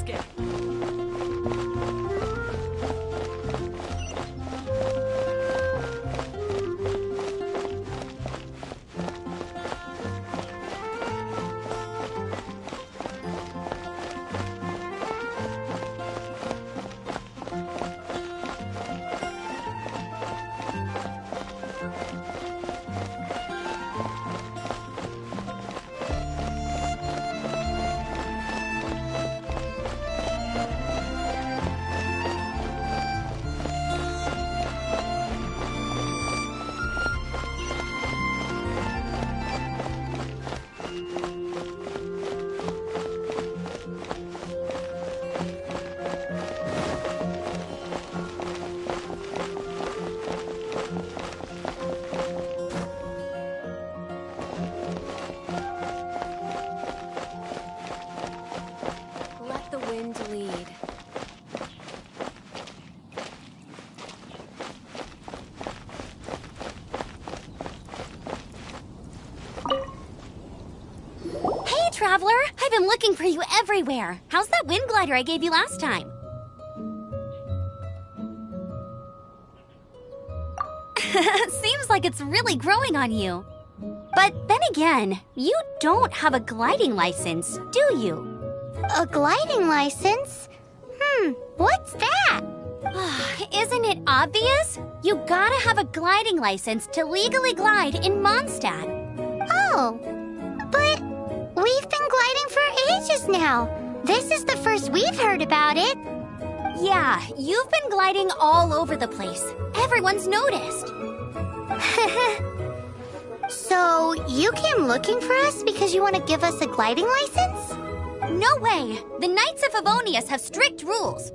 basket. Let the wind lead. Hey, Traveler! I've been looking for you everywhere. How's that wind glider I gave you last time? Seems like it's really growing on you. But then again, you don't have a gliding license, do you? A gliding license? What's that? Isn't it obvious? You gotta have a gliding license to legally glide in Mondstadt. Oh, but we've been gliding for ages now. This is the first we've heard about it. Yeah, you've been gliding all over the place. Everyone's noticed. So, you came looking for us because you want to give us a gliding license? No way! The Knights of Favonius have strict rules.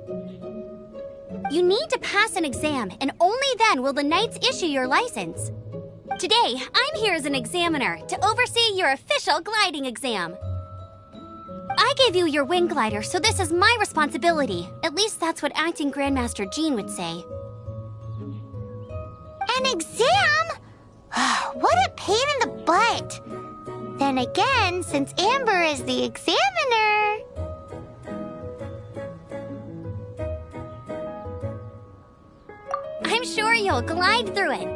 You need to pass an exam, and only then will the Knights issue your license. Today, I'm here as an examiner to oversee your official gliding exam. I gave you your wing glider, so this is my responsibility. At least that's what Acting Grandmaster Jean would say. An exam? What a pain in the butt. Then again, since Amber is the examiner... I'm sure you'll glide through it.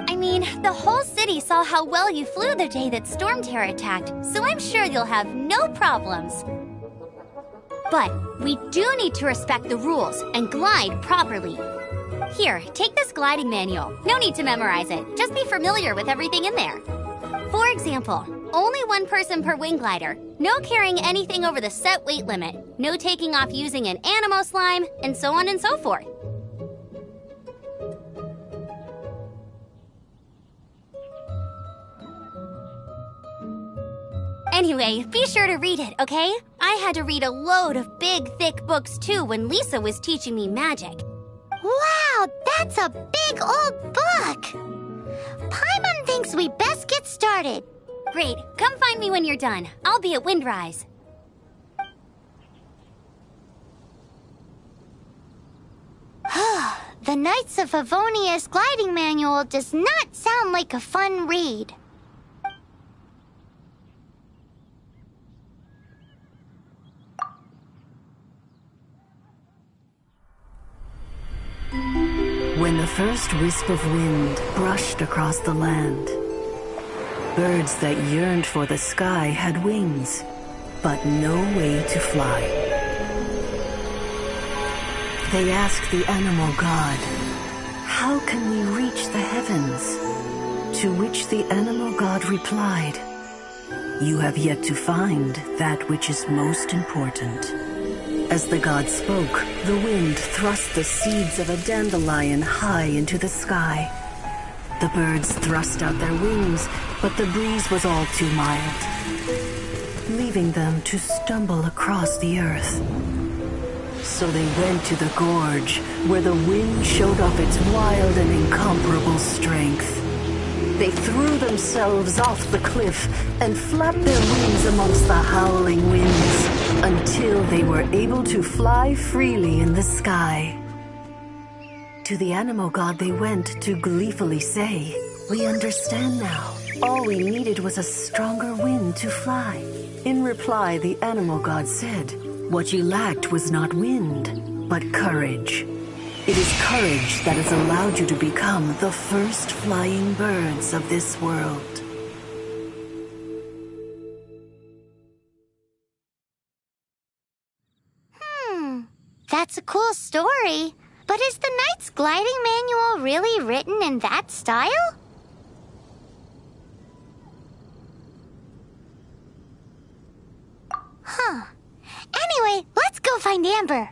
I mean, the whole city saw how well you flew the day that Storm Terror attacked, so I'm sure you'll have no problems. But we do need to respect the rules and glide properly. Here, take this gliding manual. No need to memorize it. Just be familiar with everything in there. For example, only one person per wing glider, no carrying anything over the set weight limit, no taking off using an animo slime, and so on and so forth. Anyway, be sure to read it, okay? I had to read a load of big, thick books too when Lisa was teaching me magic. Wow, that's a big old book! Paimon thinks we best get started. Great, come find me when you're done. I'll be at Windrise. The Knights of Favonius gliding manual does not sound like a fun read. When the first wisp of wind brushed across the land, birds that yearned for the sky had wings, but no way to fly. They asked the animal god, "How can we reach the heavens?" To which the animal god replied, "You have yet to find that which is most important." As the god spoke, the wind thrust the seeds of a dandelion high into the sky. The birds thrust out their wings, but the breeze was all too mild, leaving them to stumble across the earth. So they went to the gorge, where the wind showed off its wild and incomparable strength. They threw themselves off the cliff and flapped their wings amongst the howling winds until they were able to fly freely in the sky. To the animal god they went to gleefully say, "We understand now. All we needed was a stronger wind to fly." In reply, the animal god said, What you lacked was not wind, but courage. It is courage that has allowed you to become the first flying birds of this world. That's a cool story. But is the Knight's gliding manual really written in that style? Huh. Anyway, let's go find Amber.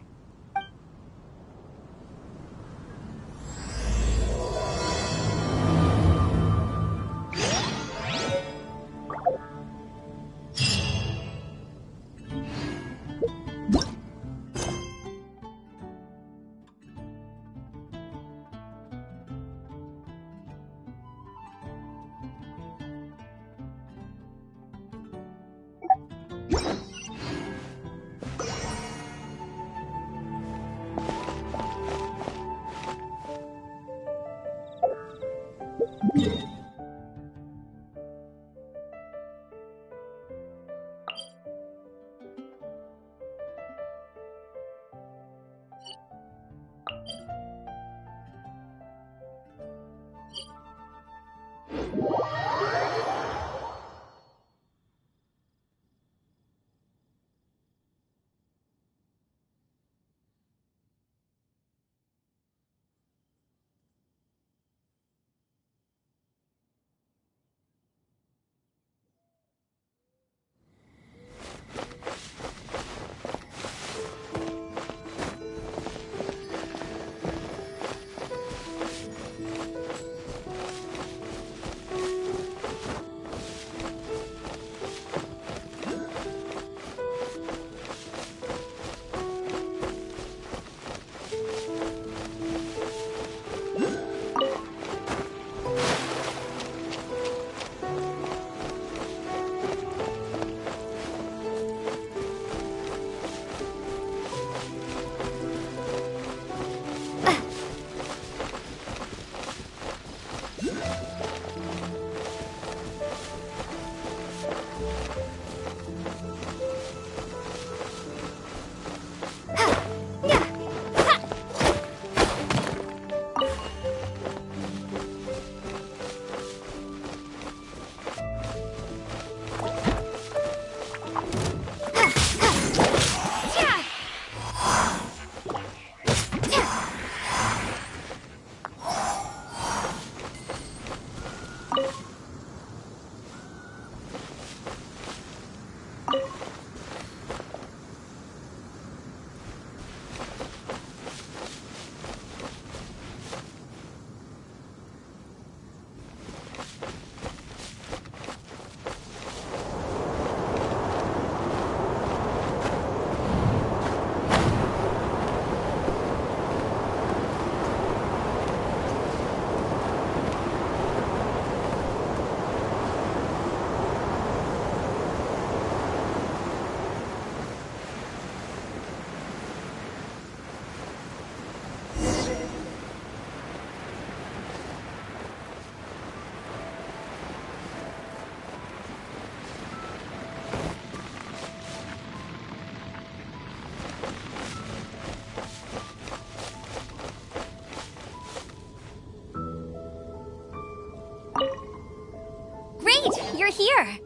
You're here.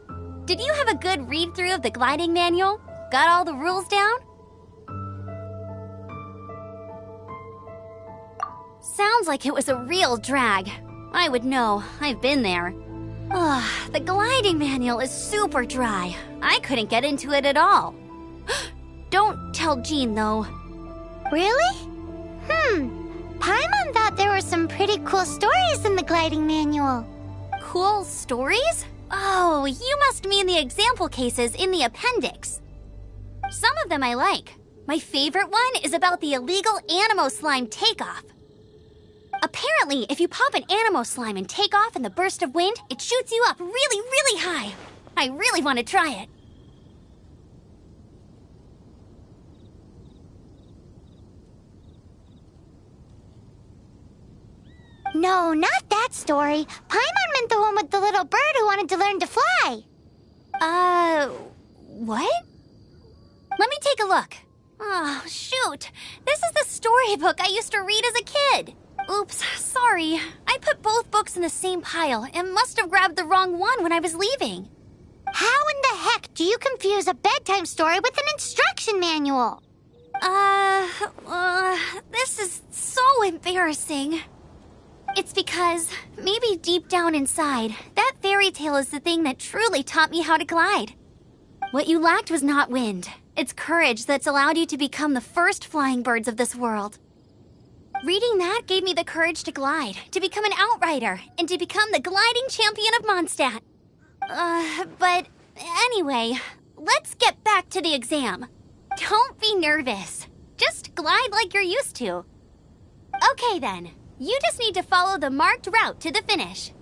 Did you have a good read-through of the gliding manual? Got all the rules down? Sounds like it was a real drag. I would know. I've been there. Ugh, the gliding manual is super dry. I couldn't get into it at all. Don't tell Jean, though. Really? Paimon thought there were some pretty cool stories in the gliding manual. Cool stories? Oh, you must mean the example cases in the appendix. Some of them I like. My favorite one is about the illegal Animo slime takeoff. Apparently, if you pop an Animo slime and take off in the burst of wind, it shoots you up really, really high. I really want to try it. No, not that story. Paimon meant the one with the little bird who wanted to learn to fly. What? Let me take a look. Oh, shoot. This is the storybook I used to read as a kid. Oops, sorry. I put both books in the same pile and must have grabbed the wrong one when I was leaving. How in the heck do you confuse a bedtime story with an instruction manual? This is so embarrassing. It's because, maybe deep down inside, that fairy tale is the thing that truly taught me how to glide. What you lacked was not wind. It's courage that's allowed you to become the first flying birds of this world. Reading that gave me the courage to glide, to become an outrider, and to become the gliding champion of Mondstadt. But anyway, let's get back to the exam. Don't be nervous. Just glide like you're used to. Okay then, you just need to follow the marked route to the finish.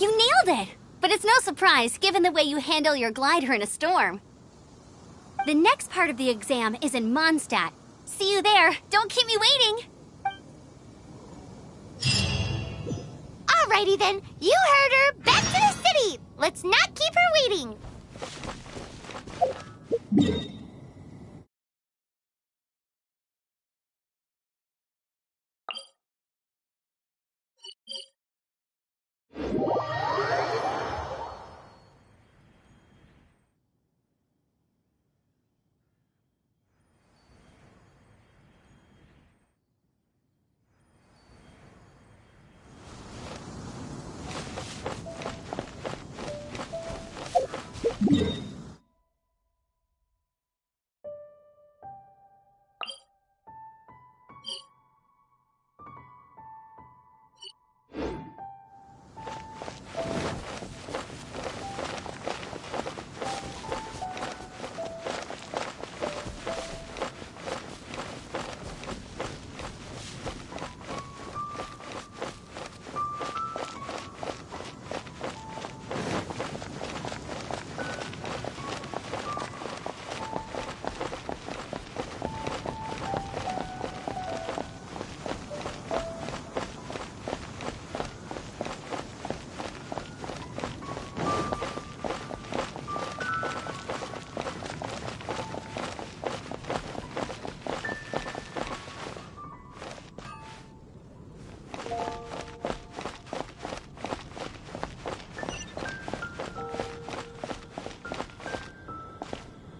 You nailed it! But it's no surprise, given the way you handle your glider in a storm. The next part of the exam is in Mondstadt. See you there. Don't keep me waiting. Alrighty then, you heard her. Back to the city. Let's not keep her waiting.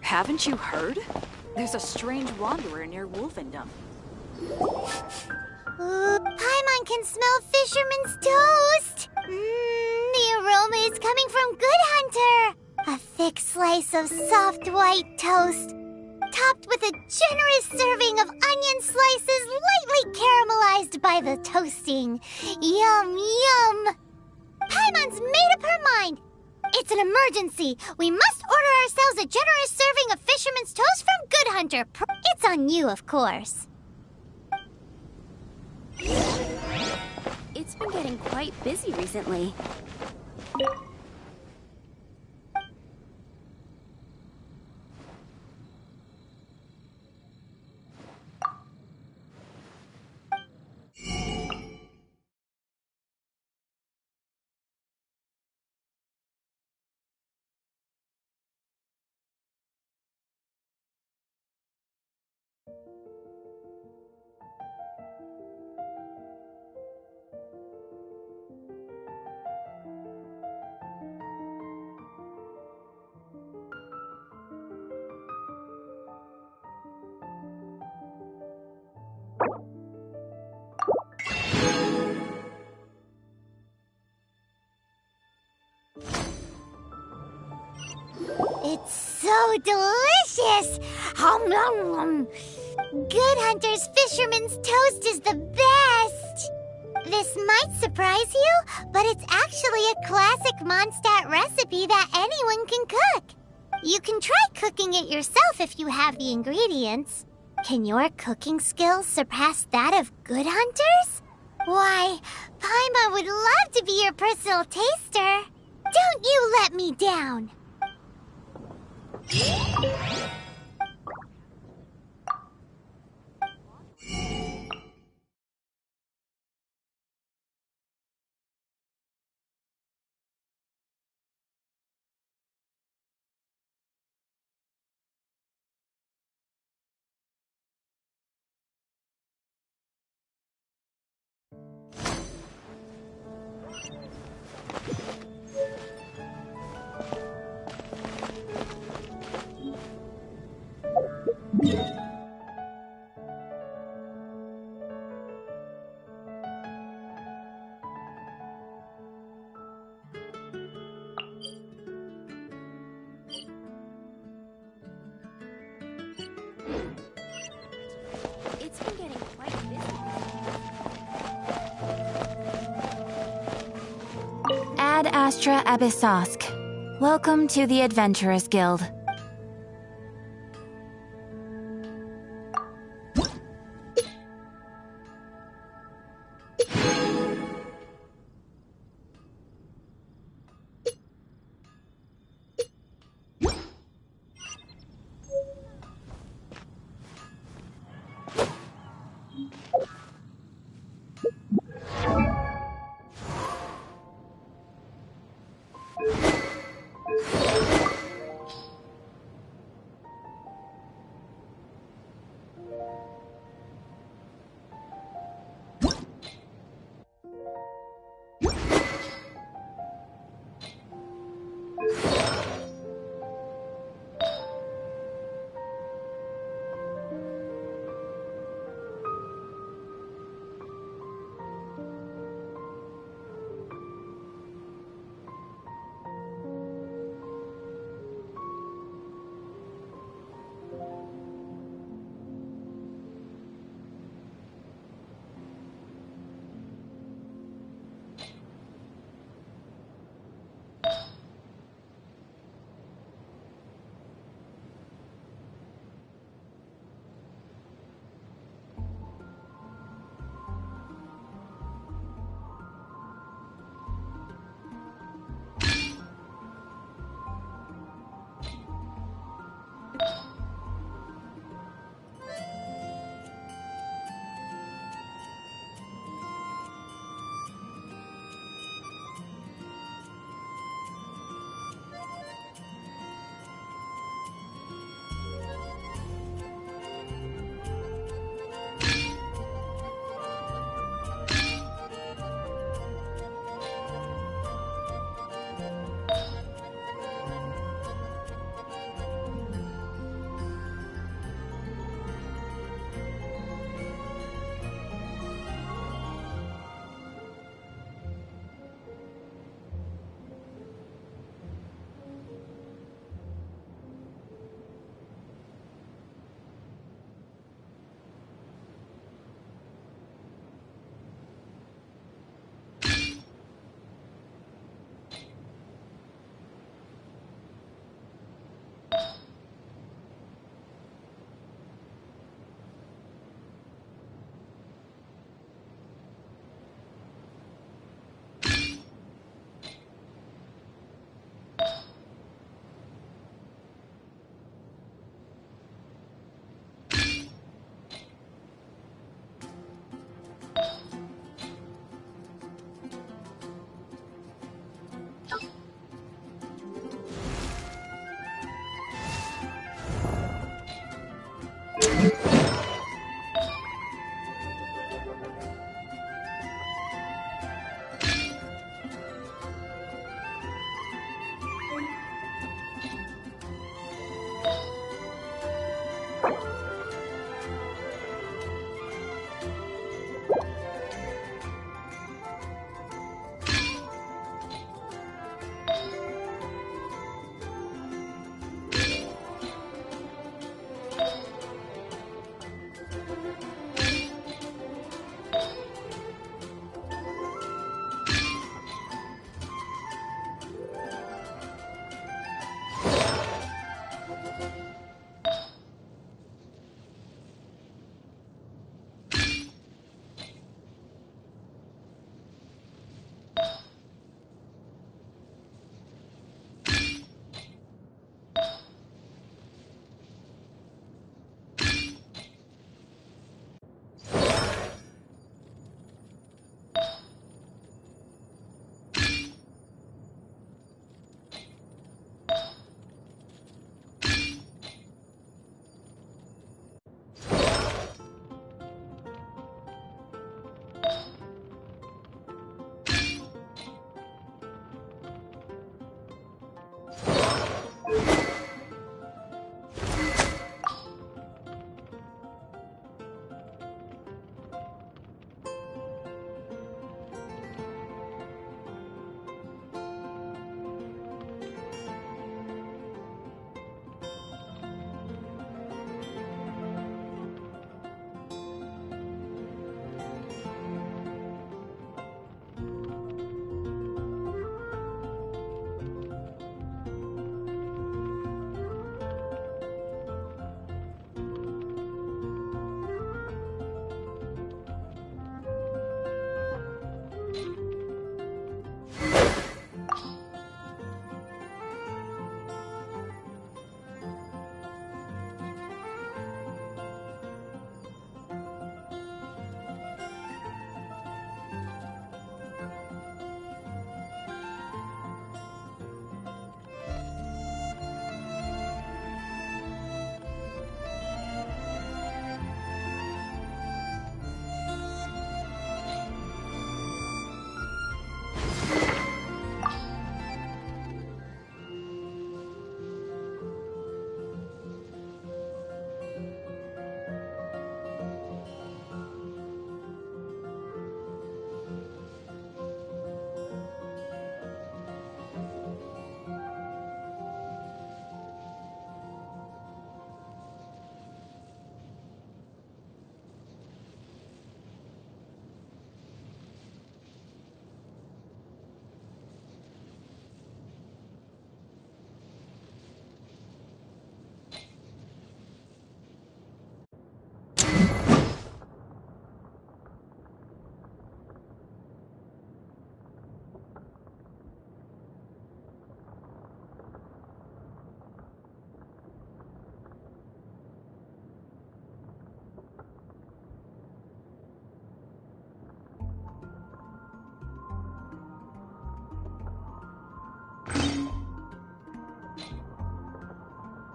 Haven't you heard? There's a strange wanderer near Wolfendom. Paimon can smell fisherman's toast. The aroma is coming from Good Hunter. A thick slice of soft white toast, topped with a generous serving of onion slices lightly caramelized by the toasting. Yum, yum. Paimon's made up her mind. It's an emergency. We must order ourselves a generous serving of fisherman's toast from Good Hunter. It's on you, of course. It's been getting quite busy recently. It's so delicious! Hum, nom, nom. Good Hunter's Fisherman's Toast is the best! This might surprise you, but it's actually a classic Mondstadt recipe that anyone can cook. You can try cooking it yourself if you have the ingredients. Can your cooking skills surpass that of Good Hunter's? Why, Paimon would love to be your personal taster. Don't you let me down! It's been getting quite busy. Ad Astra Abyssosk. Welcome to the Adventurers Guild.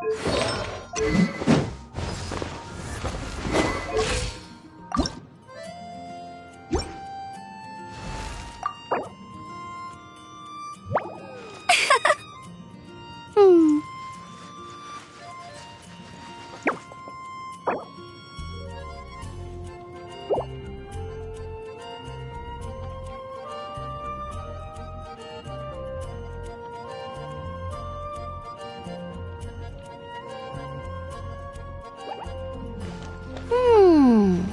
Hmm. Hmm.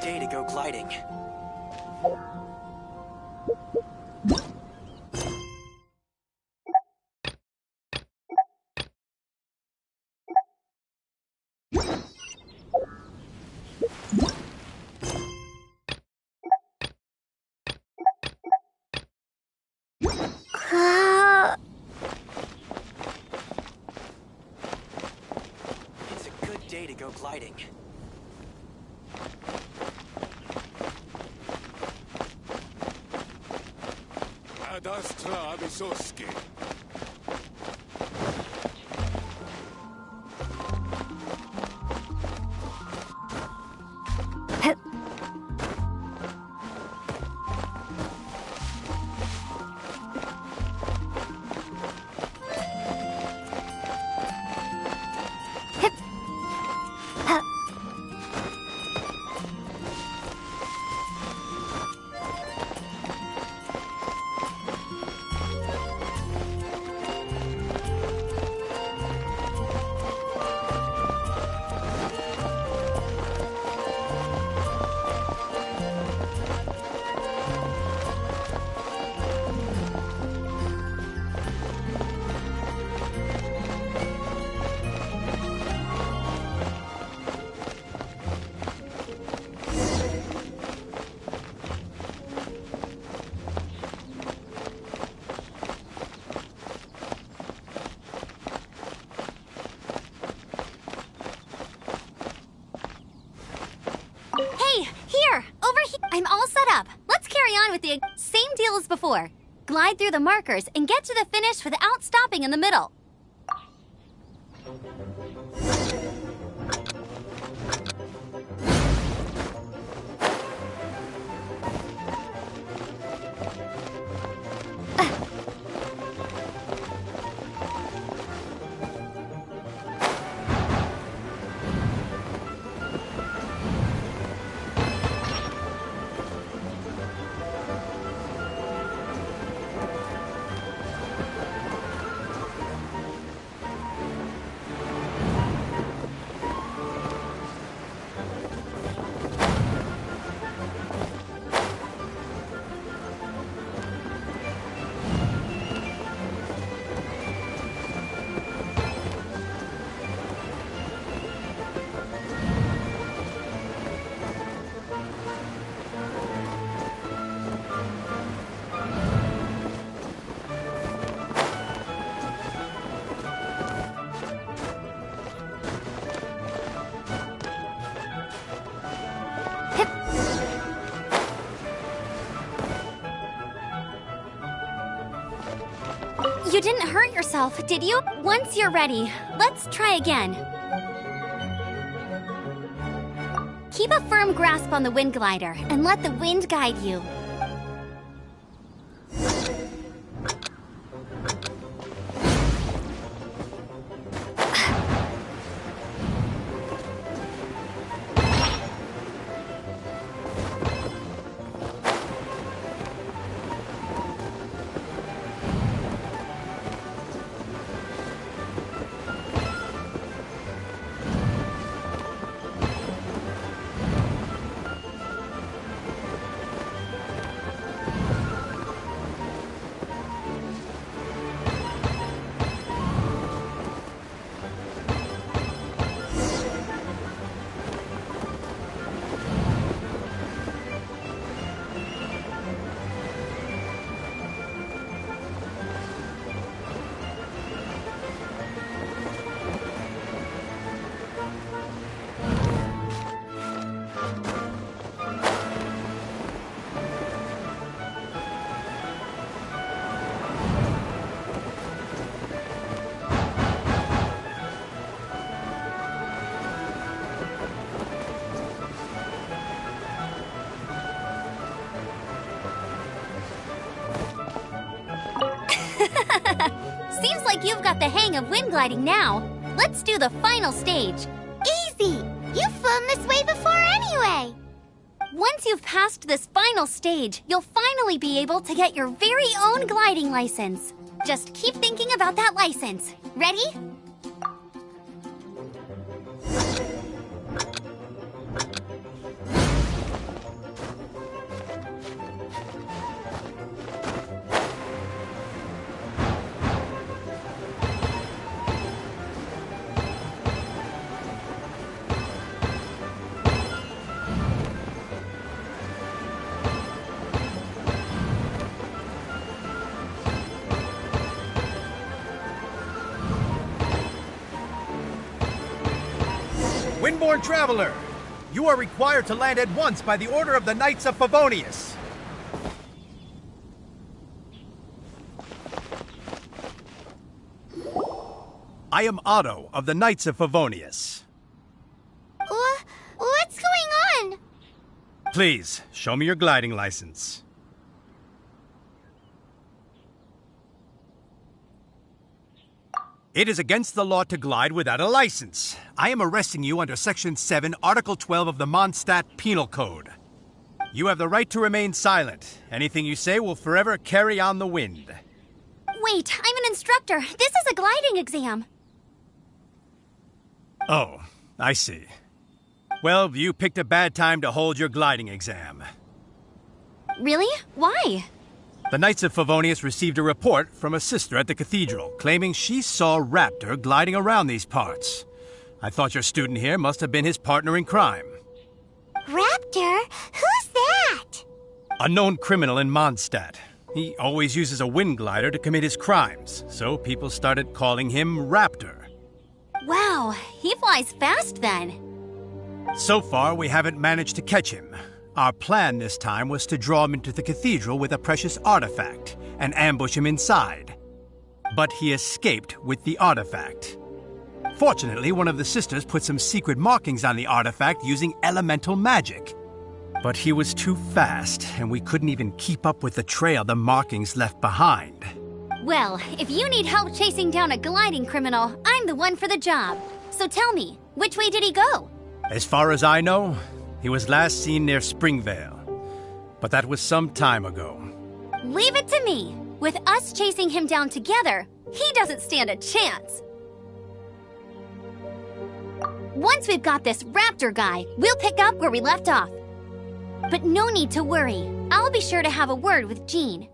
day to go gliding. It's a good day to go gliding. Astra Abisoski. I'm all set up. Let's carry on with the same deal as before. Glide through the markers and get to the finish without stopping in the middle. You didn't hurt yourself, did you? Once you're ready, let's try again. Keep a firm grasp on the wind glider and let the wind guide you. Seems like you've got the hang of wind gliding now. Let's do the final stage. Easy! You've flown this way before anyway! Once you've passed this final stage, you'll finally be able to get your very own gliding license. Just keep thinking about that license. Ready? Windborne Traveler, you are required to land at once by the order of the Knights of Favonius. I am Otto of the Knights of Favonius. What's going on? Please, show me your gliding license. It is against the law to glide without a license. I am arresting you under Section 7, Article 12 of the Mondstadt Penal Code. You have the right to remain silent. Anything you say will forever carry on the wind. Wait, I'm an instructor. This is a gliding exam. Oh, I see. Well, you picked a bad time to hold your gliding exam. Really? Why? The Knights of Favonius received a report from a sister at the cathedral claiming she saw Raptor gliding around these parts. I thought your student here must have been his partner in crime. Raptor? Who's that? A known criminal in Mondstadt. He always uses a wind glider to commit his crimes, so people started calling him Raptor. Wow, he flies fast then. So far, we haven't managed to catch him. Our plan this time was to draw him into the cathedral with a precious artifact and ambush him inside. But he escaped with the artifact. Fortunately, one of the sisters put some secret markings on the artifact using elemental magic. But he was too fast, and we couldn't even keep up with the trail the markings left behind. Well, if you need help chasing down a gliding criminal, I'm the one for the job. So tell me, which way did he go? As far as I know, he was last seen near Springvale. But that was some time ago. Leave it to me. With us chasing him down together, he doesn't stand a chance. Once we've got this Raptor guy, we'll pick up where we left off. But no need to worry. I'll be sure to have a word with Jean.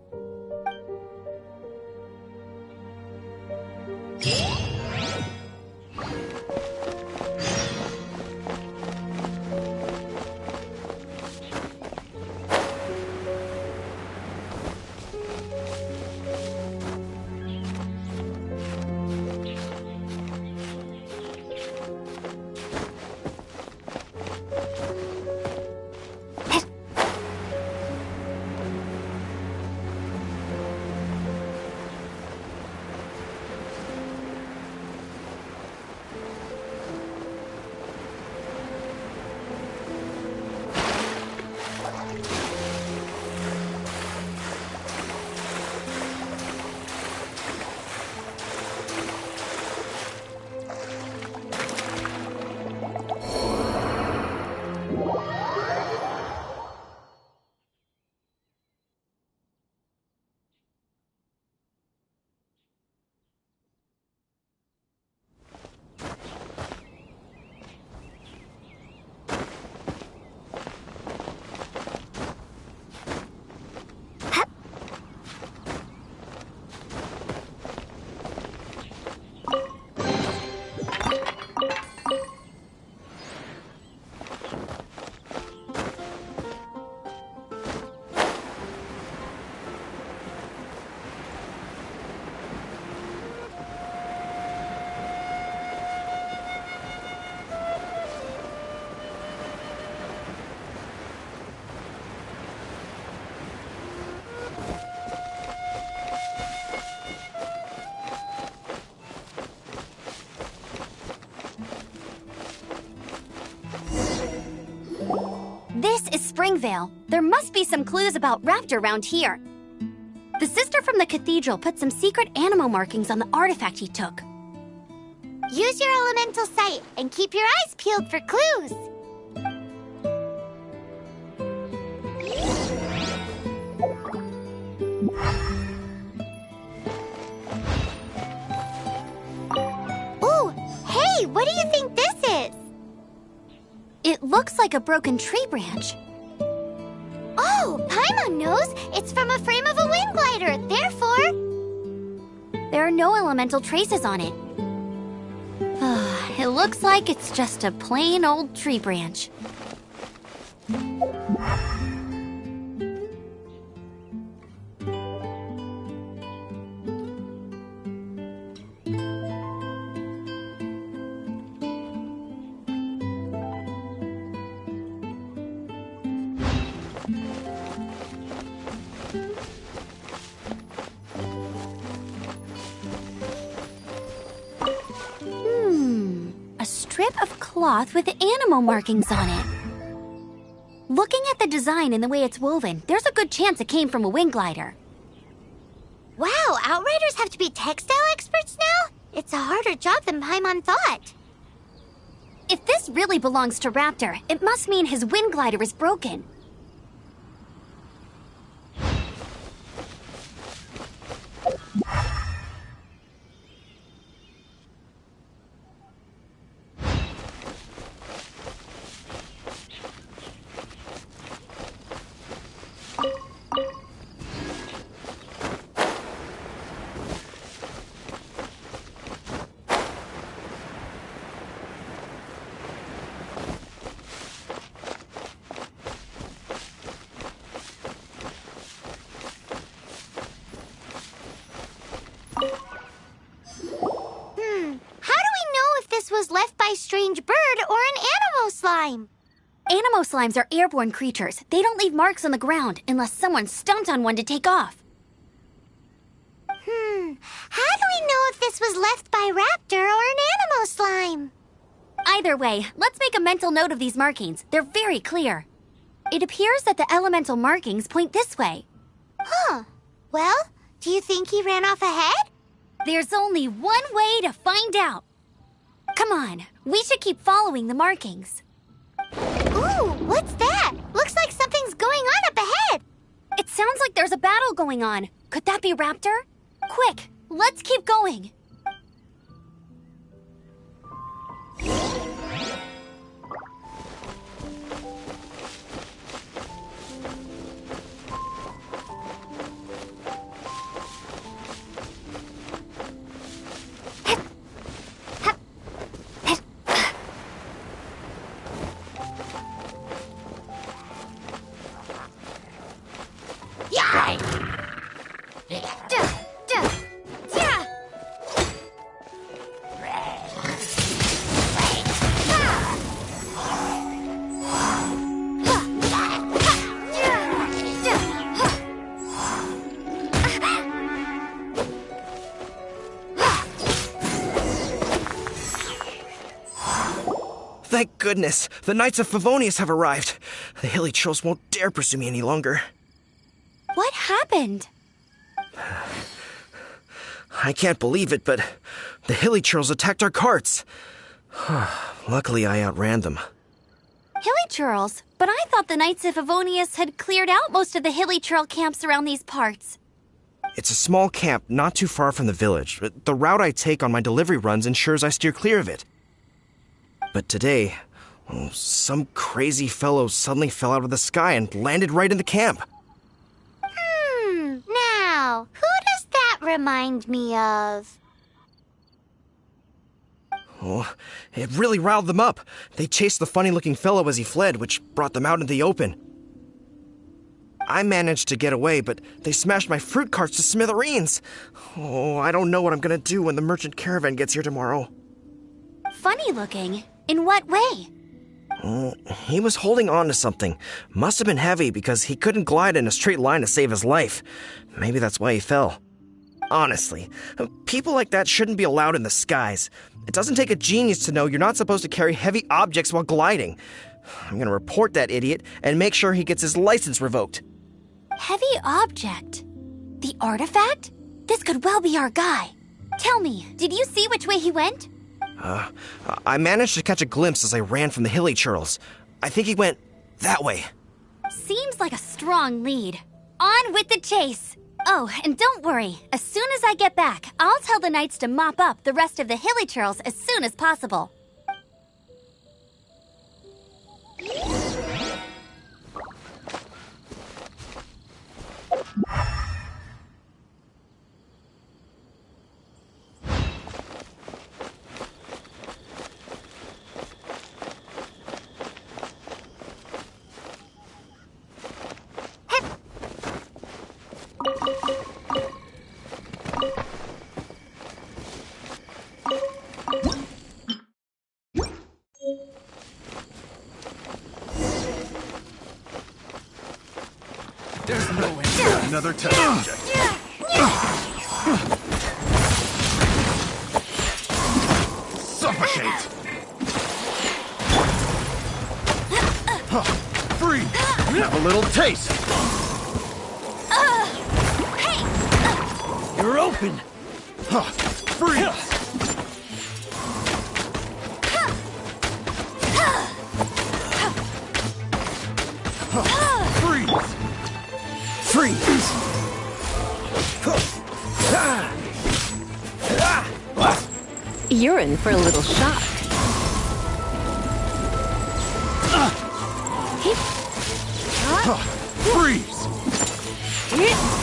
This is Springvale. There must be some clues about Raptor around here. The sister from the cathedral put some secret animal markings on the artifact he took. Use your elemental sight and keep your eyes peeled for clues. Ooh, hey, what do you think this is? It looks like a broken tree branch. Oh, Paimon knows. It's from a frame of a wind glider. Therefore, There are no elemental traces on it. It looks like it's just a plain old tree branch. cloth with animal markings on it. Looking at the design and the way it's woven, there's a good chance it came from a wing glider. Wow, Outriders have to be textile experts now? It's a harder job than Paimon thought. If this really belongs to Raptor, it must mean his wind glider is broken. Was left by strange bird or an animal slime. Animo slimes are airborne creatures. They don't leave marks on the ground unless someone stomped on one to take off. How do we know if this was left by Raptor or an animal slime? Either way, let's make a mental note of these markings. They're very clear. It appears that the elemental markings point this way. Huh. Well, do you think he ran off ahead? There's only one way to find out. Come on, we should keep following the markings. Ooh, what's that? Looks like something's going on up ahead. It sounds like there's a battle going on. Could that be Raptor? Quick, let's keep going. Thank goodness, the Knights of Favonius have arrived. The hilly trolls won't dare pursue me any longer. What happened? I can't believe it, but the hilly trolls attacked our carts. Luckily, I outran them. Hilly churls? But I thought the Knights of Favonius had cleared out most of the hilly churl camps around these parts. It's a small camp not too far from the village. The route I take on my delivery runs ensures I steer clear of it. But today, some crazy fellow suddenly fell out of the sky and landed right in the camp. Now, who does that remind me of? Oh, it really riled them up. They chased the funny-looking fellow as he fled, which brought them out in the open. I managed to get away, but they smashed my fruit carts to smithereens. Oh, I don't know what I'm gonna do when the merchant caravan gets here tomorrow. Funny looking? In what way? He was holding on to something. Must have been heavy because he couldn't glide in a straight line to save his life. Maybe that's why he fell. Honestly, people like that shouldn't be allowed in the skies. It doesn't take a genius to know you're not supposed to carry heavy objects while gliding. I'm gonna report that idiot and make sure he gets his license revoked. Heavy object? The artifact? This could well be our guy. Tell me, did you see which way he went? I managed to catch a glimpse as I ran from the hilly churls. I think he went that way. Seems like a strong lead. On with the chase! Oh, and don't worry. As soon as I get back, I'll tell the knights to mop up the rest of the hilly churls as soon as possible. There's no way. Another test object. Suffocate! Freeze! Have a little taste! You're open! Freeze! Freeze! You're in for a little shock. Freeze! Freeze!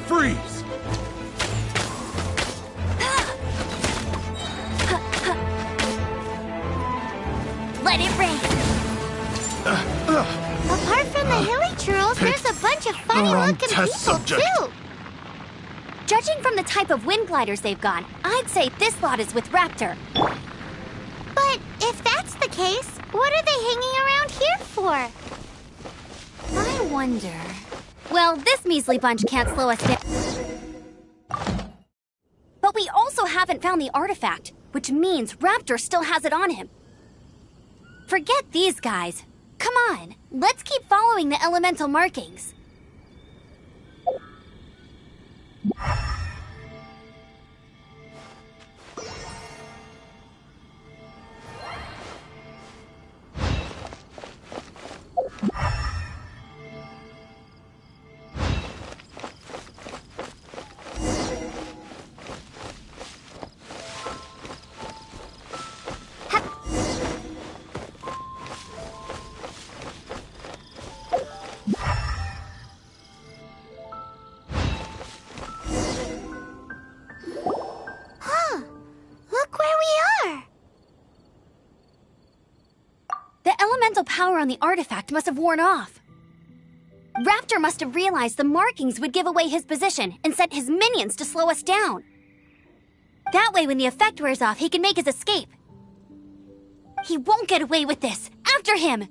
Freeze! Let it rain. Apart from the hilly churls, there's a bunch of funny-looking people, subject. too. Judging from the type of wind gliders they've got, I'd say this lot is with Raptor. But if that's the case, what are they hanging around here for? I wonder... Well, this measly bunch can't slow us down. But we also haven't found the artifact, which means Raptor still has it on him. Forget these guys. Come on, let's keep following the elemental markings. Look where we are. The elemental power on the artifact must have worn off. Raptor must have realized the markings would give away his position and sent his minions to slow us down. That way, when the effect wears off, he can make his escape. He won't get away with this. After him!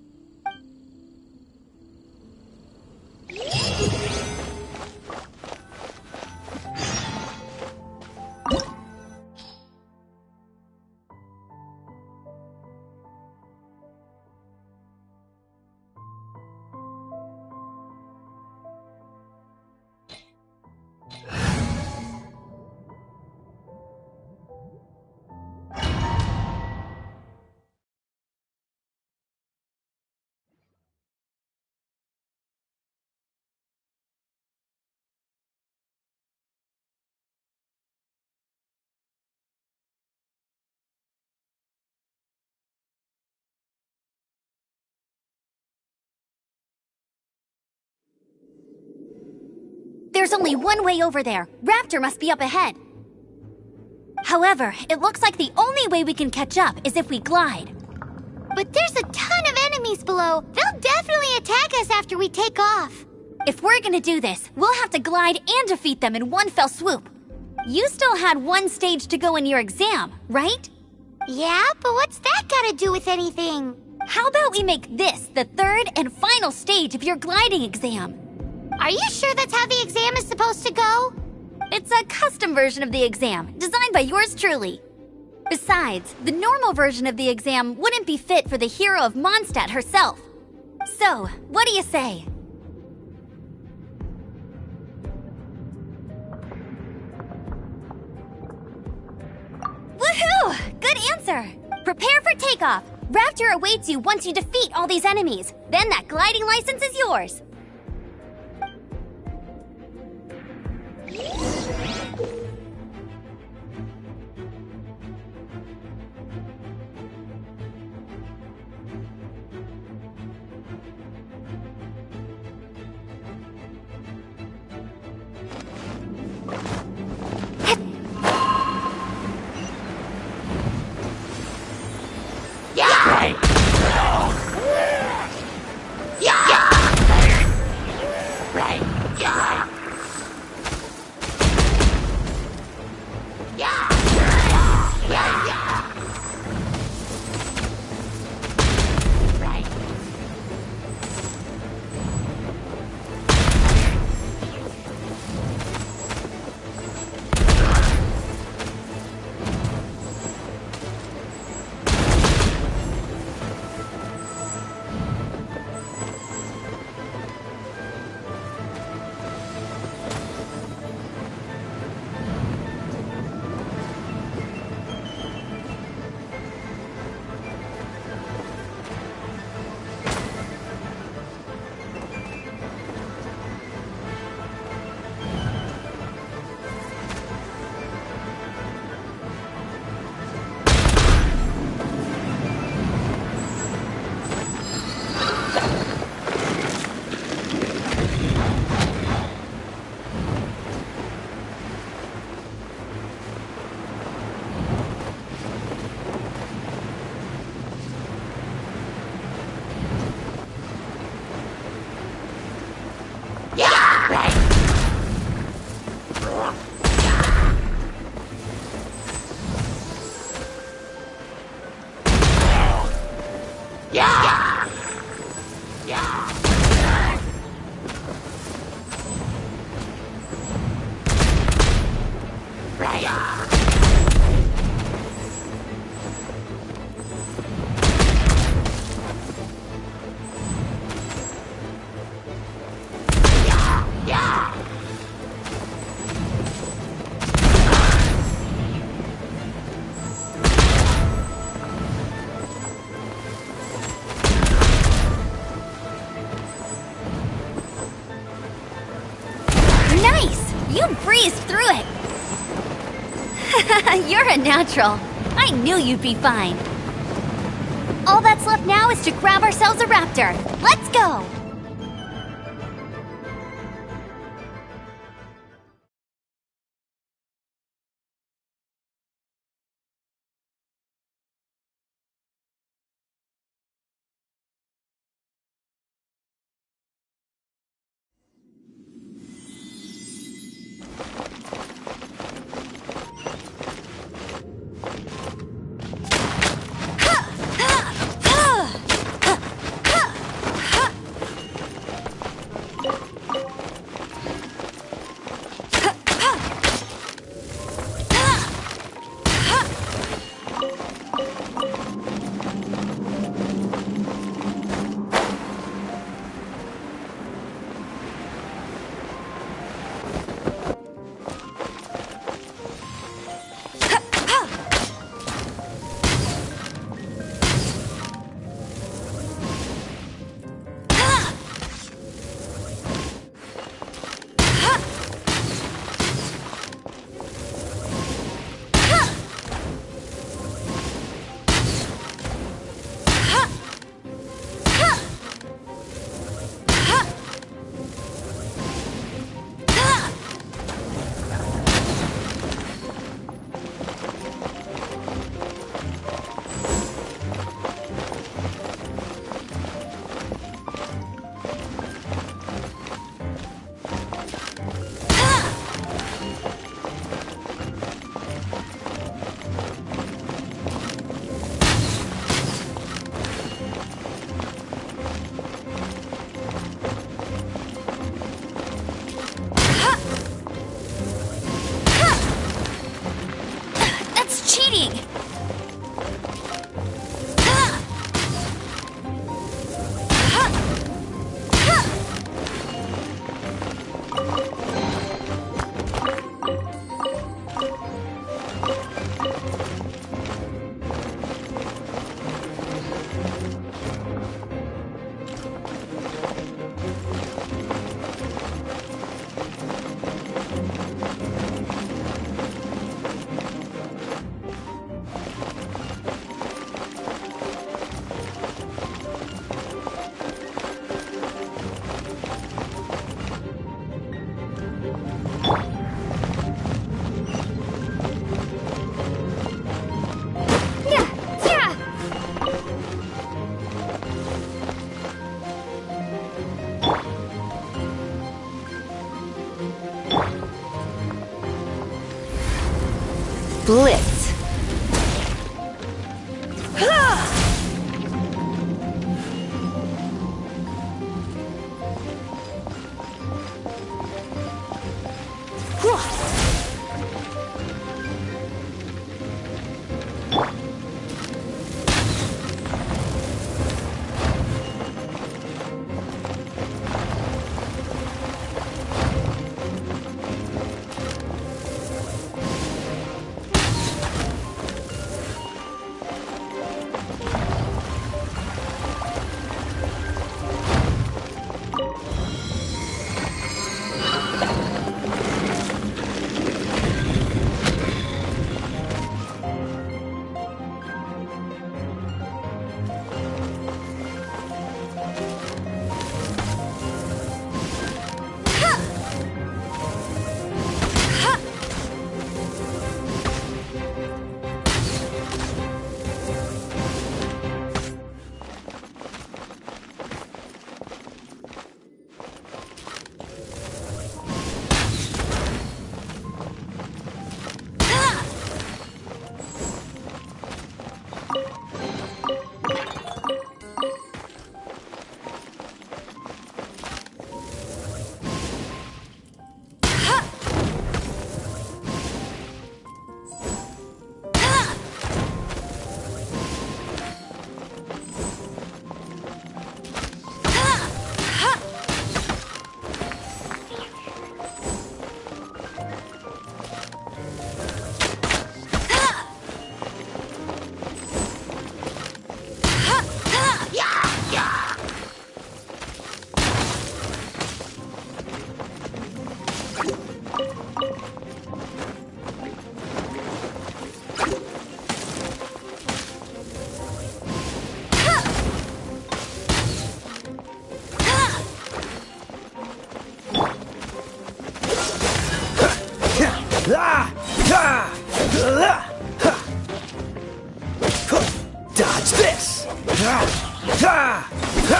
There's only one way over there. Raptor must be up ahead. However, it looks like the only way we can catch up is if we glide. But there's a ton of enemies below. They'll definitely attack us after we take off. If we're gonna do this, we'll have to glide and defeat them in one fell swoop. You still had one stage to go in your exam, right? Yeah, but what's that gotta do with anything? How about we make this the third and final stage of your gliding exam? Are you sure that's how the exam is supposed to go? It's a custom version of the exam, designed by yours truly. Besides, the normal version of the exam wouldn't be fit for the hero of Mondstadt herself. So, what do you say? Woohoo! Good answer! Prepare for takeoff. Raptor awaits you once you defeat all these enemies. Then that gliding license is yours. Nice! You breezed through it! You're a natural. I knew you'd be fine. All that's left now is to grab ourselves a raptor. Let's go! Blitz.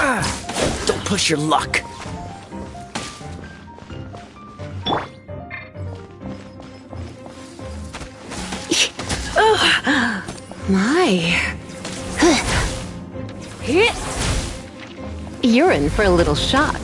Don't push your luck. My. You're in for a little shock.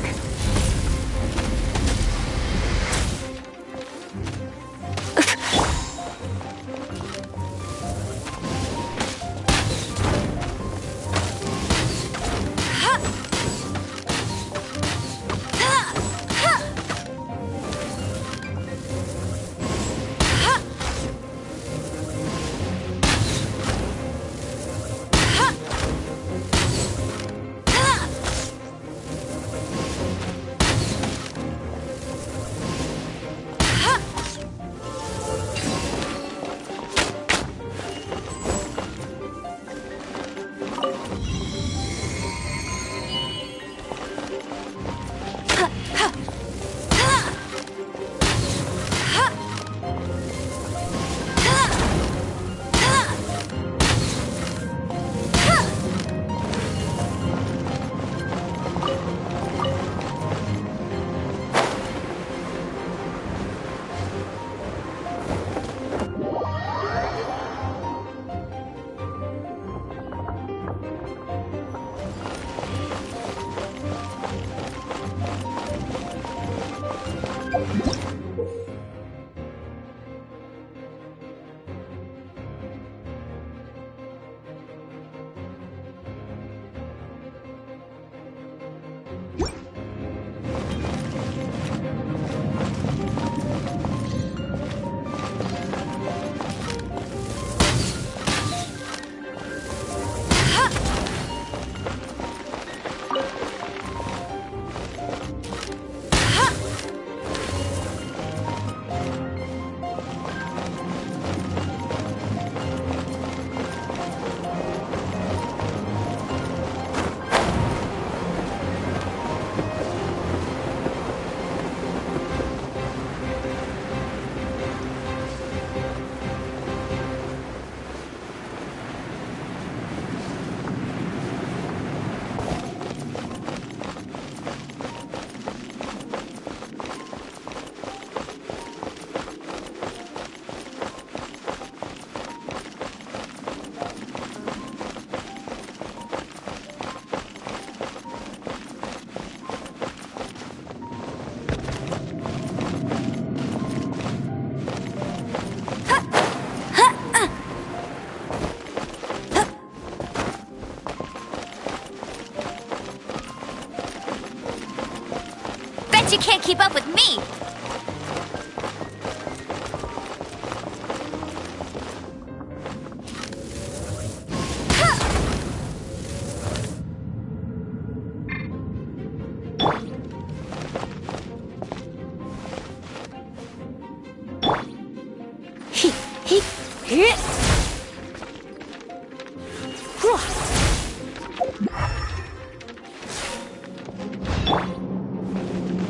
You can't keep up with me!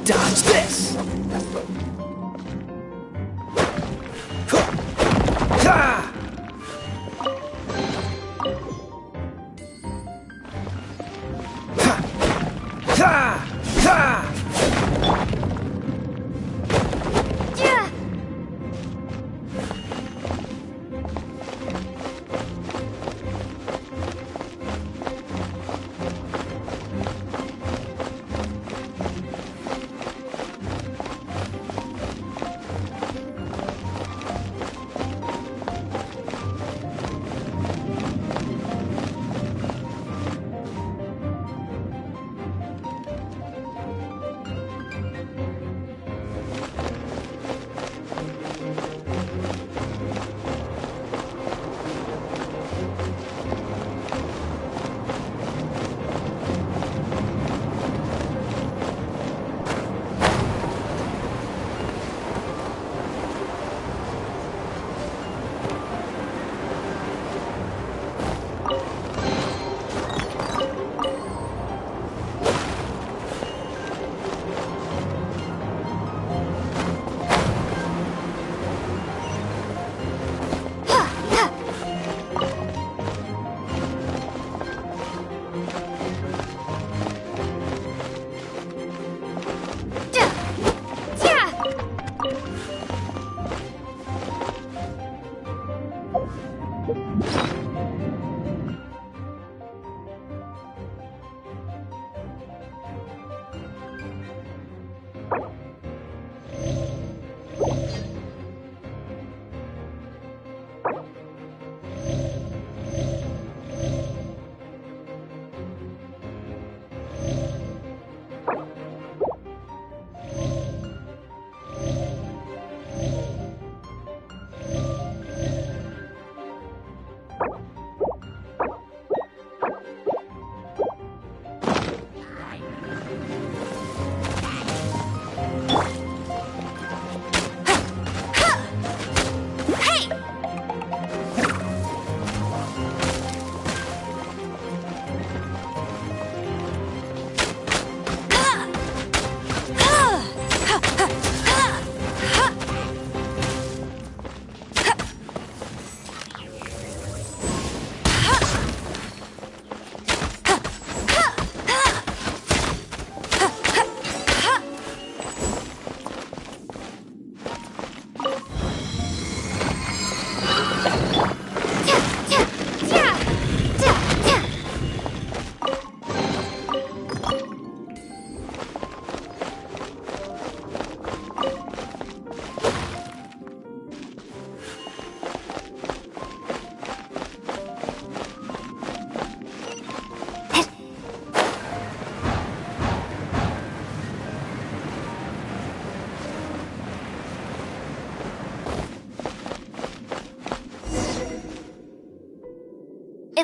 Dodge this!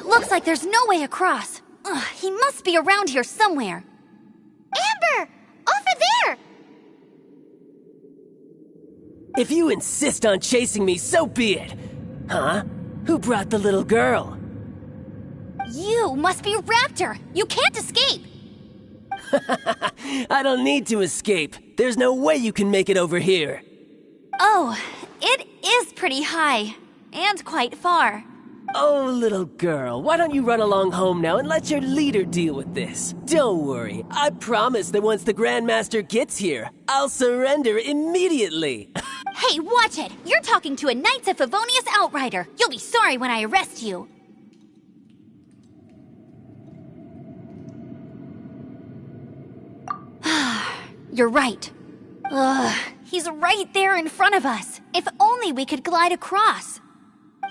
Looks like there's no way across. Ugh, he must be around here somewhere. Amber! Over there! If you insist on chasing me, so be it. Huh? Who brought the little girl? You must be Raptor. You can't escape. I don't need to escape. There's no way you can make it over here. Oh, it is pretty high. And quite far. Oh, little girl, why don't you run along home now and let your leader deal with this? Don't worry, I promise that once the Grandmaster gets here, I'll surrender immediately. Hey, watch it! You're talking to a Knights of Favonius outrider. You'll be sorry when I arrest you. You're right. Ugh, he's right there in front of us. If only we could glide across.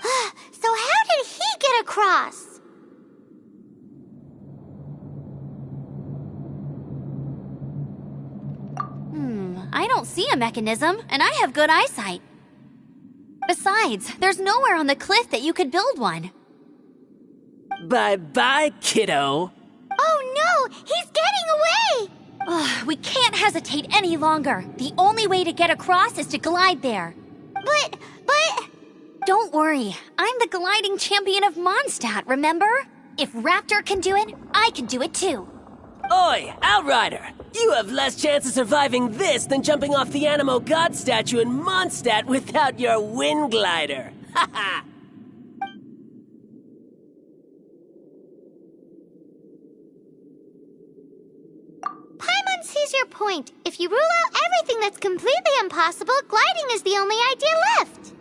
So how did he get across? I don't see a mechanism, and I have good eyesight. Besides, there's nowhere on the cliff that you could build one. Bye-bye, kiddo. Oh no! He's getting away! Ugh, we can't hesitate any longer. The only way to get across is to glide there. But... Don't worry, I'm the gliding champion of Mondstadt, remember? If Raptor can do it, I can do it too. Oi, Outrider! You have less chance of surviving this than jumping off the Animo God statue in Mondstadt without your wind glider. Ha ha! Paimon sees your point. If you rule out everything that's completely impossible, gliding is the only idea left.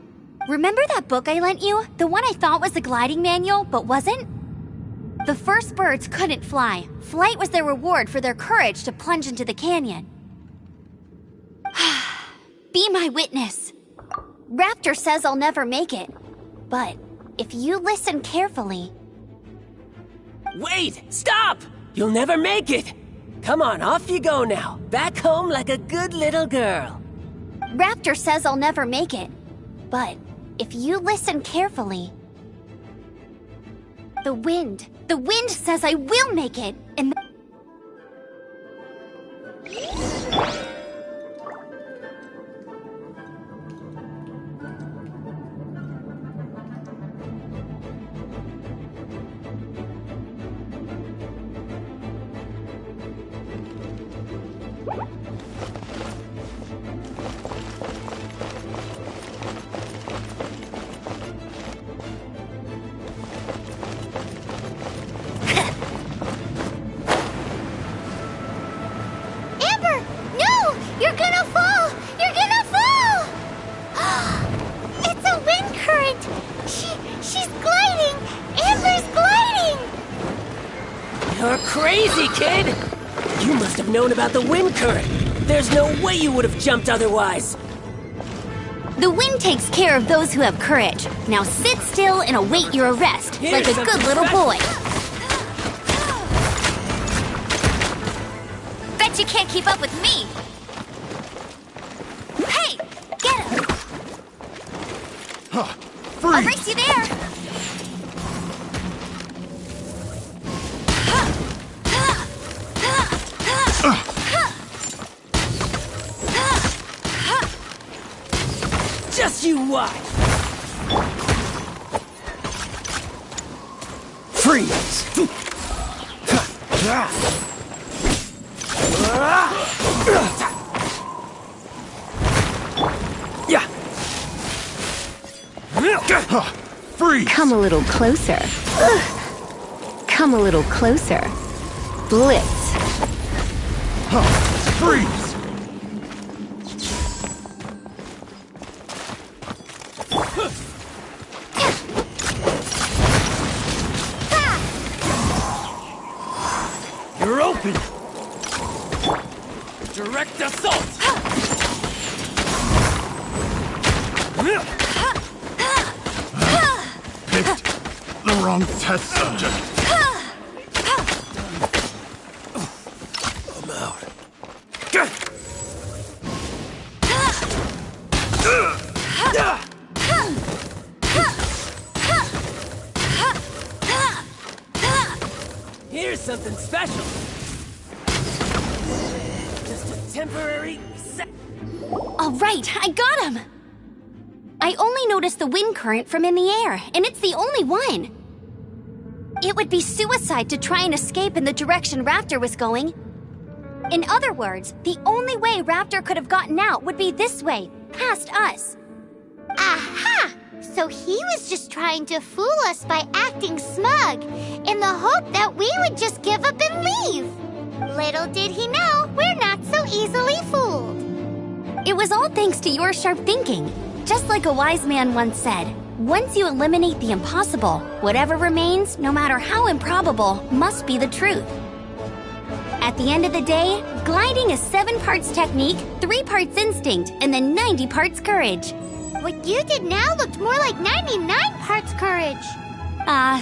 Remember that book I lent you? The one I thought was the gliding manual, but wasn't? The first birds couldn't fly. Flight was their reward for their courage to plunge into the canyon. Be my witness. Raptor says I'll never make it. But if you listen carefully... Wait! Stop! You'll never make it! Come on, off you go now. Back home like a good little girl. Raptor says I'll never make it. But if you listen carefully... The wind says I will make it, and... You're crazy, kid! You must have known about the wind current. There's no way you would have jumped otherwise. The wind takes care of those who have courage. Now sit still and await your arrest, like a good little boy. Bet you can't keep up with me. Hey, get him! I'll race you there. Just you watch! Freeze! Yeah! Freeze! Come a little closer. Come a little closer. Blitz. Freeze! You're open! Direct assault! Picked the wrong test subject. I'm out. Here's something special. Just a temporary All right, I got him! I only noticed the wind current from in the air, and it's the only one. It would be suicide to try and escape in the direction Raptor was going. In other words, the only way Raptor could have gotten out would be this way, past us. Aha! So he was just trying to fool us by acting smug, in the hope that we would just give up and leave. Little did he know, we're not so easily fooled. It was all thanks to your sharp thinking. Just like a wise man once said, once you eliminate the impossible, whatever remains, no matter how improbable, must be the truth. At the end of the day, gliding is 7 parts technique, 3 parts instinct, and then 90 parts courage. What you did now looked more like 99 parts courage.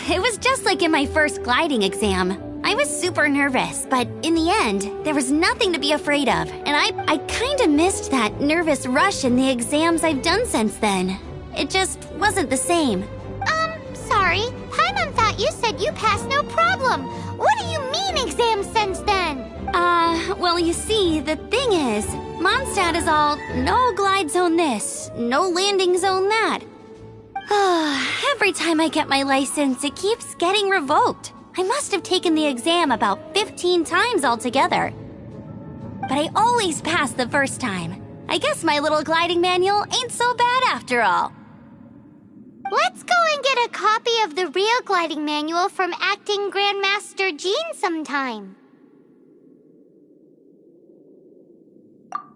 It was just like in my first gliding exam. I was super nervous, but in the end, there was nothing to be afraid of, and I kinda missed that nervous rush in the exams I've done since then. It just wasn't the same. Sorry. Paimon thought you said you passed no problem. What do you mean exams since then? Well, you see, the thing is, Mondstadt is all, no glide zone this, no landing zone that. Every time I get my license, it keeps getting revoked. I must have taken the exam about 15 times altogether. But I always pass the first time. I guess my little gliding manual ain't so bad after all. Let's go and get a copy of the real gliding manual from Acting Grandmaster Jean sometime.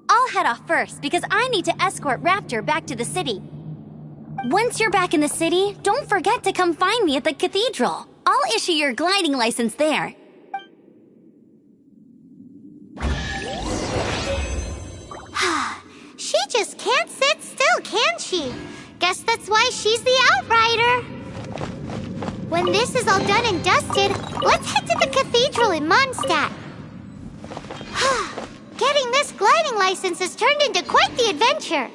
I'll head off first because I need to escort Raptor back to the city. Once you're back in the city, don't forget to come find me at the cathedral. I'll issue your gliding license there. She just can't sit still, can she? Guess that's why she's the outrider. When this is all done and dusted, let's head to the cathedral in Mondstadt. Getting this gliding license has turned into quite the adventure.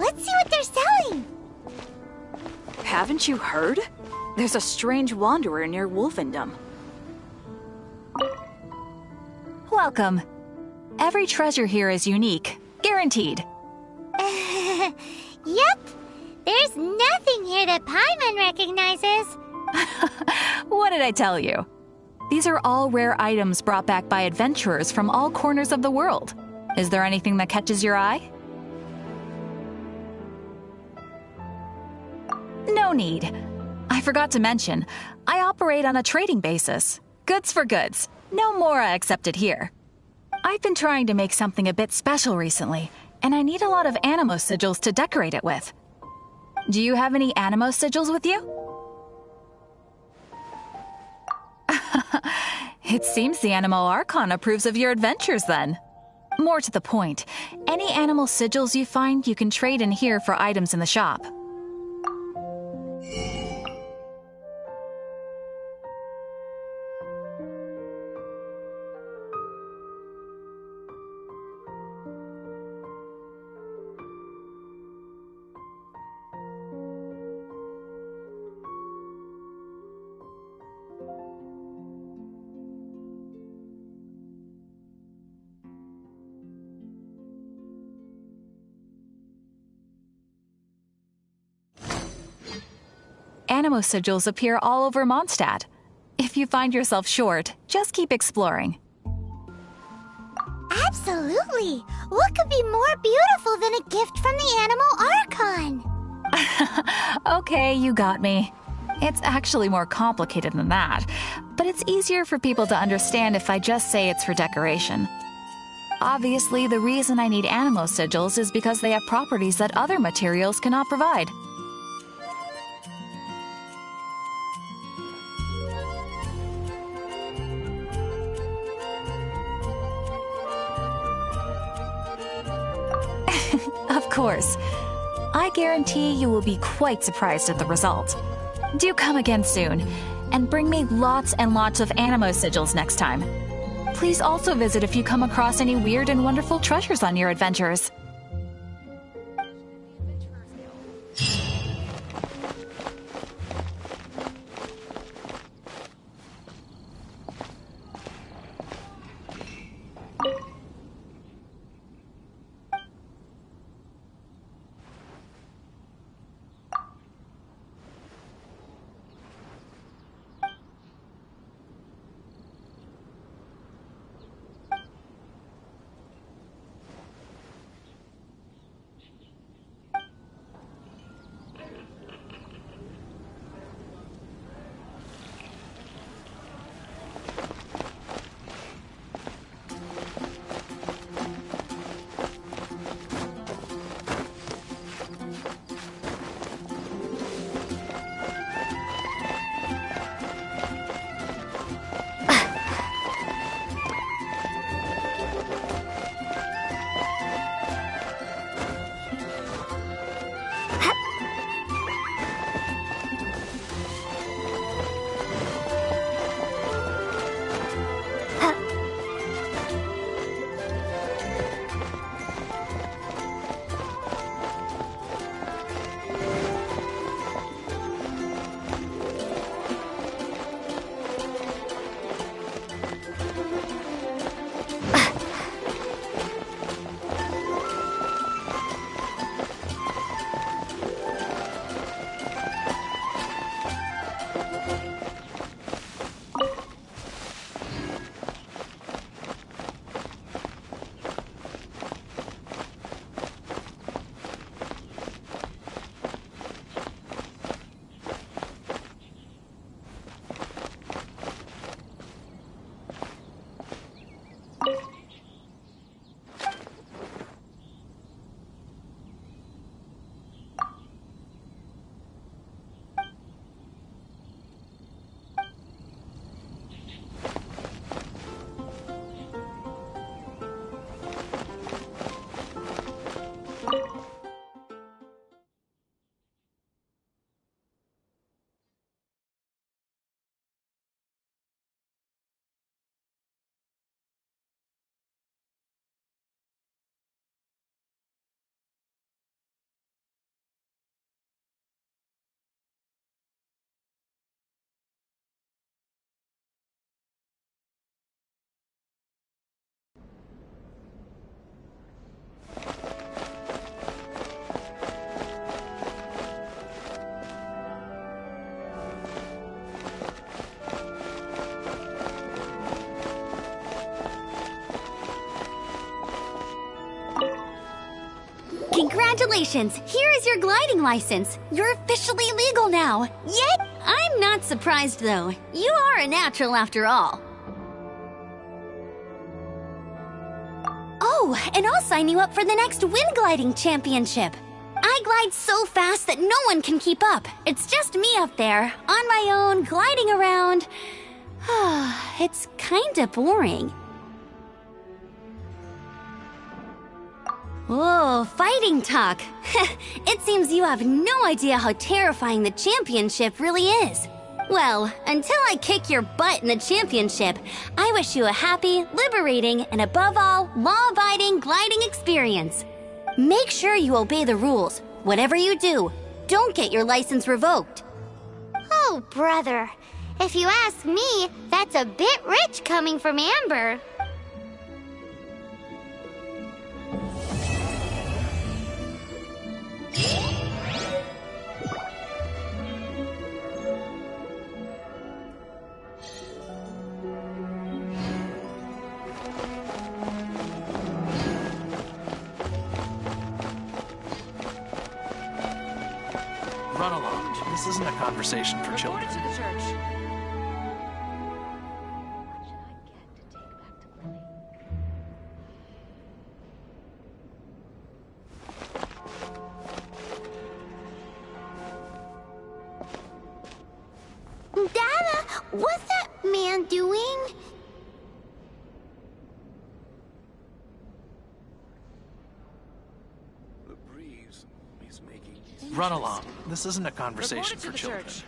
Let's see what they're selling. Haven't you heard? There's a strange wanderer near Wolfendom. Welcome. Every treasure here is unique. Guaranteed. Yep. There's nothing here that Paimon recognizes. What did I tell you? These are all rare items brought back by adventurers from all corners of the world. Is there anything that catches your eye? No need. I forgot to mention, I operate on a trading basis. Goods for goods. No Mora accepted here. I've been trying to make something a bit special recently, and I need a lot of animo sigils to decorate it with. Do you have any animo sigils with you? It seems the Animo Archon approves of your adventures then. More to the point, any animal sigils you find you can trade in here for items in the shop. Animo sigils appear all over Mondstadt. If you find yourself short, just keep exploring. Absolutely. What could be more beautiful than a gift from the Animal Archon? Okay, you got me. It's actually more complicated than that, but it's easier for people to understand if I just say it's for decoration. Obviously, the reason I need animo sigils is because they have properties that other materials cannot provide. Of course. I guarantee you will be quite surprised at the result. Do come again soon, and bring me lots and lots of animo sigils next time. Please also visit if you come across any weird and wonderful treasures on your adventures. Congratulations! Here is your gliding license. You're officially legal now. Yay! I'm not surprised, though. You are a natural after all. Oh, and I'll sign you up for the next wind gliding championship. I glide so fast that no one can keep up. It's just me up there, on my own, gliding around. It's kinda boring. Oh, fighting talk. It seems you have no idea how terrifying the championship really is. Well, until I kick your butt in the championship, I wish you a happy, liberating, and above all, law-abiding gliding experience. Make sure you obey the rules. Whatever you do, don't get your license revoked. Oh, brother. If you ask me, that's a bit rich coming from Amber. Run along. This isn't a conversation for children. To the church. Dada, what's that man doing? Run along. This isn't a conversation for the children. church.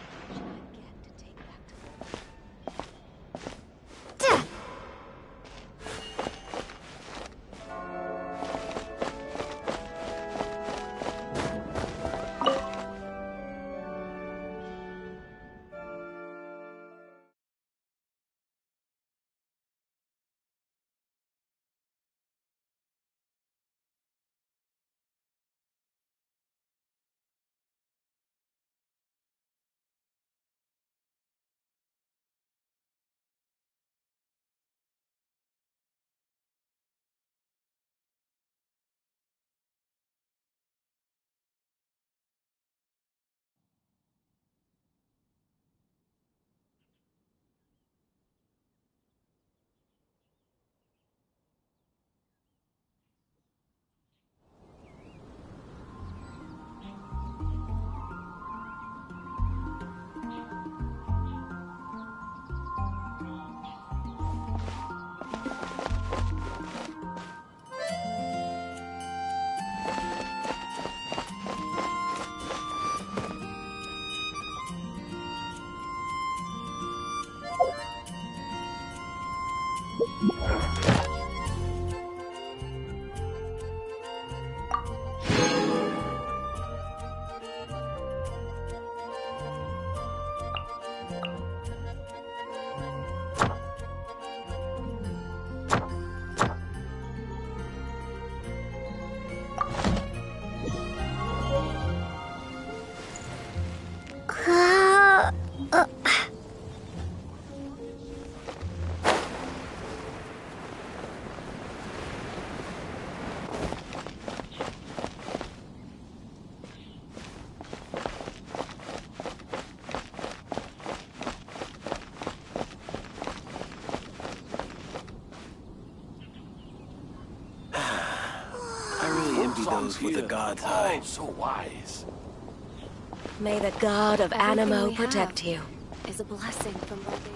Those with the god's eye. Oh, so wise. May the god of Animo protect you. Is a blessing from Barbados.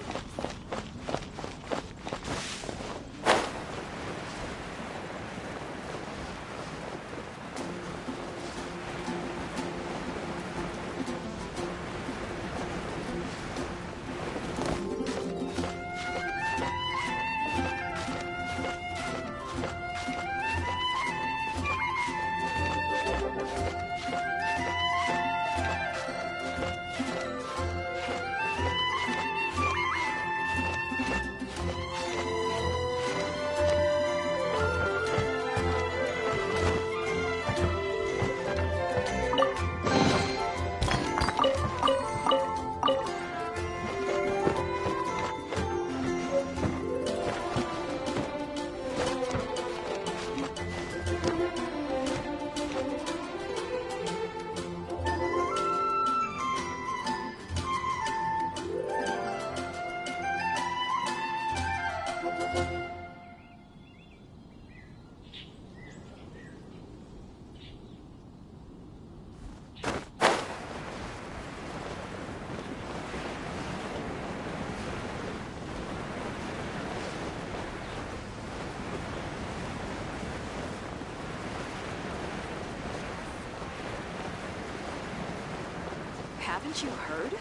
Haven't you heard?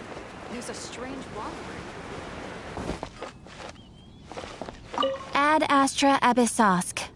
There's a strange wanderer. Ad Astra Abyssosk.